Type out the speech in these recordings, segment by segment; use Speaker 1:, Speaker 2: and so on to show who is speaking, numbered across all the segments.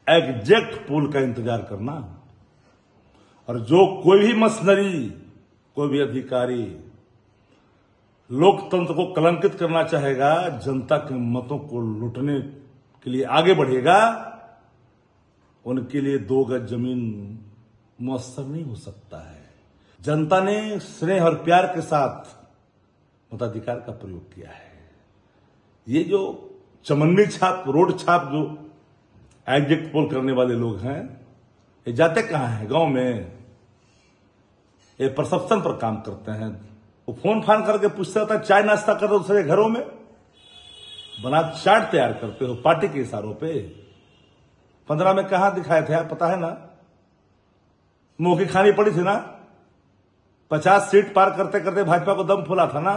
Speaker 1: Exact पोल का इंतजार करना। और जो कोई भी मशीनरी, कोई भी अधिकारी लोकतंत्र को कलंकित करना चाहेगा, जनता के मतों को लूटने के लिए आगे बढ़ेगा, उनके लिए 2 गज जमीन मुयस्सर नहीं हो सकता है। जनता ने स्नेह और प्यार के साथ मताधिकार का प्रयोग किया है। ये जो चमन्नी छाप, रोड छाप जो एग्जैक्ट पोल करने वाले लोग हैं, ये जाते कहां हैं? गांव में। ये परसेप्शन पर काम करते हैं। वो फोन फान करके पूछते रहता है, चाय नाश्ता कर रहे हो दूसरे घरों में, बना चाट तैयार करते हो पार्टी के इशारों पे। 15 में कहां दिखाए थे आप, पता है ना? मुंह की खानी पड़ी थी ना। 50 सीट पार करते करते भाजपा को दम फूला था ना।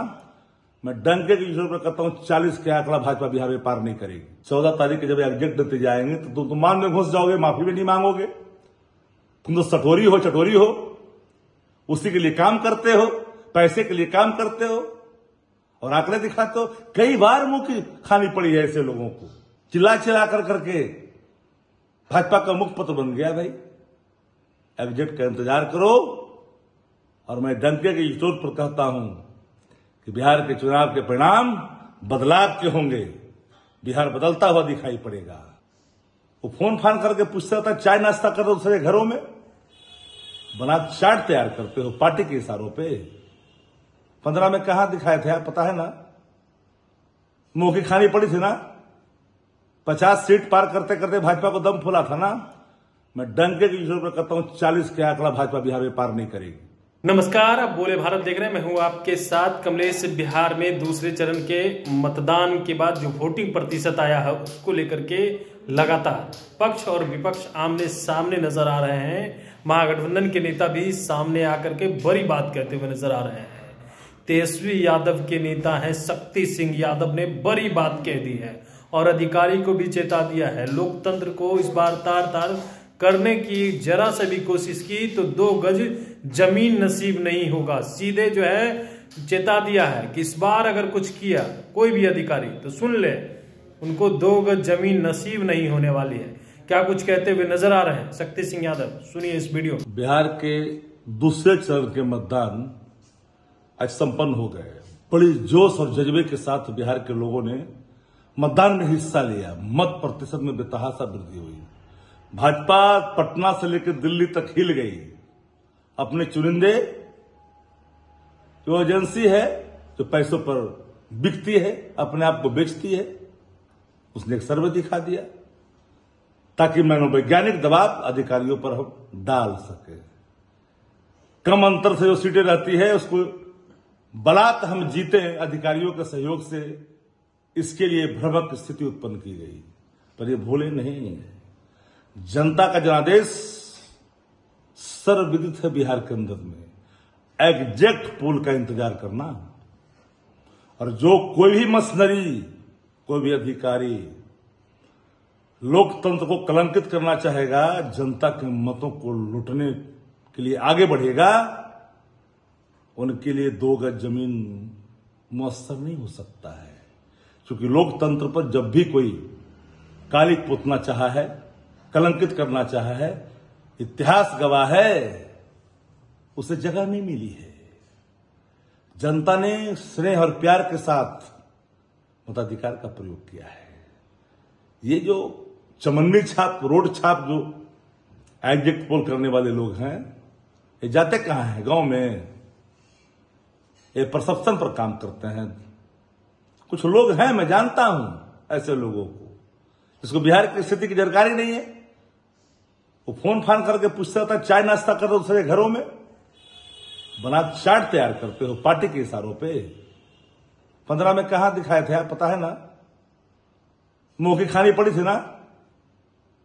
Speaker 1: मैं डंके की जोर पर कहता हूं, 40 के आंकड़ा भाजपा बिहार में पार नहीं करेगी। 14 तारीख के जब एग्जैक्ट नतीजे आएंगे तो तुम मान में घुस जाओगे, माफी भी नहीं मांगोगे। तुम तो चटोरी हो, उसी के लिए काम करते हो, पैसे के लिए काम करते हो और आंकड़े दिखाते हो। कई बार मुंह की खानी पड़ी है ऐसे लोगों को। चिल्ला करके भाजपा का मुखपत्र बन गया। भाई एग्जैक्ट का इंतजार करो। और मैं डंके के जोर पर कहता हूं कि बिहार के चुनाव के परिणाम बदलाव के होंगे। बिहार बदलता हुआ दिखाई पड़ेगा। वो फोन फान करके पूछते रहता है, चाय नाश्ता कर रहे हो दूसरे घरों में, बना चाट तैयार करते हो पार्टी के इशारों पे। 15 में कहां दिखाए थे आप, पता है ना? मुंह की खानी पड़ी थी ना। 50 सीट पार करते करते भाजपा को दम फूला था ना। मैं डंके की जोर पर कहता हूं, 40 के आंकड़ा भाजपा बिहार में पार नहीं करेगी।
Speaker 2: नमस्कार, आप बोले भारत देख रहे हैं। मैं हूं आपके साथ कमलेश। बिहार में दूसरे चरण के मतदान के बाद जो वोटिंग प्रतिशत आया है, उसको लेकर के लगातार पक्ष और विपक्ष आमने सामने नजर आ रहे हैं। महागठबंधन के नेता भी सामने आकर के बड़ी बात कहते हुए नजर आ रहे हैं। तेजस्वी यादव के नेता हैं शक्ति सिंह यादव ने बड़ी बात कह दी है और अधिकारी को भी चेता दिया है। लोकतंत्र को इस बार तार करने की जरा से भी कोशिश की तो 2 गज जमीन नसीब नहीं होगा। सीधे जो है चेता दिया है कि इस बार अगर कुछ किया कोई भी अधिकारी तो सुन ले, उनको 2 गज जमीन नसीब नहीं होने वाली है। क्या कुछ कहते हुए नजर आ रहे हैं शक्ति सिंह यादव, सुनिए इस वीडियो।
Speaker 1: बिहार के दूसरे चरण के मतदान आज संपन्न हो गए। बड़ी जोश और जज्बे के साथ बिहार के लोगों ने मतदान में हिस्सा लिया। मत प्रतिशत में बेतहाशा वृद्धि हुई। भाजपा पटना से लेकर दिल्ली तक हिल गई। अपने चुनिंदे जो एजेंसी है, जो पैसों पर बिकती है, अपने आप को बेचती है, उसने एक सर्वे दिखा दिया ताकि मनोवैज्ञानिक दबाव अधिकारियों पर हम डाल सके। कम अंतर से जो सीटें रहती है उसको बलात् हम जीते अधिकारियों के सहयोग से, इसके लिए भ्रमक स्थिति उत्पन्न की गई। पर ये भूले नहीं, जनता का जनादेश सर्वविदित है। बिहार के अंदर में एग्जैक्ट पोल का इंतजार करना। और जो कोई भी मशीनरी, कोई भी अधिकारी लोकतंत्र को कलंकित करना चाहेगा, जनता के मतों को लूटने के लिए आगे बढ़ेगा, उनके लिए 2 गज जमीन मुयस्सर नहीं हो सकता है। क्योंकि लोकतंत्र पर जब भी कोई कालिक पोतना चाहा है, कलंकित करना चाहा है, इतिहास गवाह है, उसे जगह नहीं मिली है। जनता ने स्नेह और प्यार के साथ मताधिकार का प्रयोग किया है। ये जो चमन्नी छाप, रोड छाप जो एग्जैक्ट पोल करने वाले लोग हैं, ये जाते कहां हैं? गांव में। ये परसेप्शन पर काम करते हैं। कुछ लोग हैं, मैं जानता हूं ऐसे लोगों को, जिसको बिहार की स्थिति की जानकारी नहीं है। वो फोन फान करके पूछते रहता है, चाय नाश्ता कर रहे हो दूसरे घरों में, बना चाट तैयार करते हो पार्टी के इशारों पे। 15 में कहां दिखाए थे आप, पता है ना? मुंह की खानी पड़ी थी ना।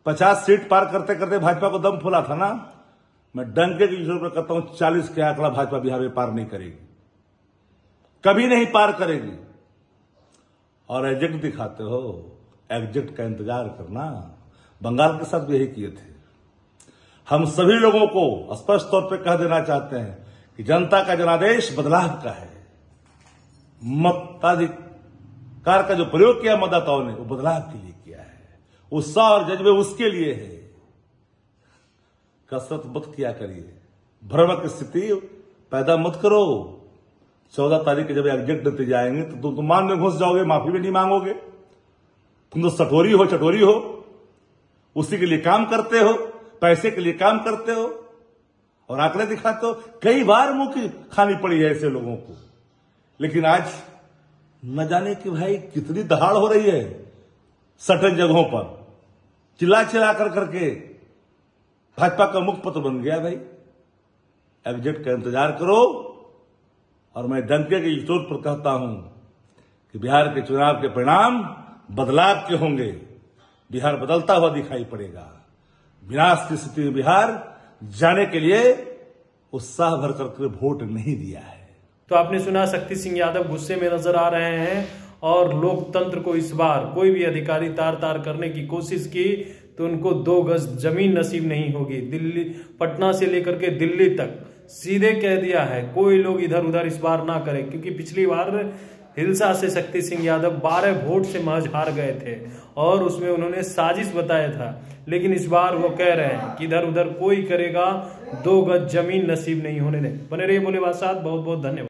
Speaker 1: 50 सीट पार करते करते भाजपा को दम फूला था ना। मैं डंके की जोर पर कहता हूं, 40 के आंकड़ा भाजपा बिहार में पार नहीं करेगी, कभी नहीं पार करेगी। और एग्जैक्ट दिखाते हो, एग्जैक्ट का इंतजार करना। बंगाल के साथ भी यही किए थे। हम सभी लोगों को स्पष्ट तौर पर कह देना चाहते हैं कि जनता का जनादेश बदलाव का है। मताधिकार का जो प्रयोग किया मतदाताओं ने, वो बदलाव के लिए किया है। उत्साह और जज्बे उसके लिए है। कसरत मत किया करिए, भ्रम की स्थिति पैदा मत करो। 14 तारीख के जब एग्जिट नतीजे आएंगे तो तुम मान में घुस जाओगे, माफी भी नहीं मांगोगे। तुम तो चटोरी हो, उसी के लिए काम करते हो, पैसे के लिए काम करते हो और आंकड़े दिखाते हो। कई बार मुंह की खानी पड़ी है ऐसे लोगों को, लेकिन आज न जाने कि भाई कितनी दहाड़ हो रही है सटन जगहों पर, चिल्ला करके भाजपा का मुख्य पत्र बन गया। भाई एग्जिट का इंतजार करो। और मैं डंके के चोट पर कहता हूं कि बिहार के चुनाव के परिणाम बदलाव के होंगे। बिहार बदलता हुआ दिखाई पड़ेगा। विनाश की स्थिति में बिहार जाने के लिए उत्साह भर करके वोट नहीं दिया है।
Speaker 2: तो आपने सुना, शक्ति सिंह यादव गुस्से में नजर आ रहे हैं और लोकतंत्र को इस बार कोई भी अधिकारी तार करने की कोशिश की तो उनको 2 गज जमीन नसीब नहीं होगी। दिल्ली, पटना से लेकर के दिल्ली तक सीधे कह दिया है कोई लोग इधर उधर इस बार ना करें, क्योंकि पिछली बार हिलसा से शक्ति सिंह यादव 12 वोट से महज हार गए थे और उसमें उन्होंने साजिश बताया था। लेकिन इस बार वो कह रहे हैं कि इधर उधर कोई करेगा 2 गज जमीन नसीब नहीं होने दें। बने रहिए बोले बात साथ। बहुत बहुत धन्यवाद।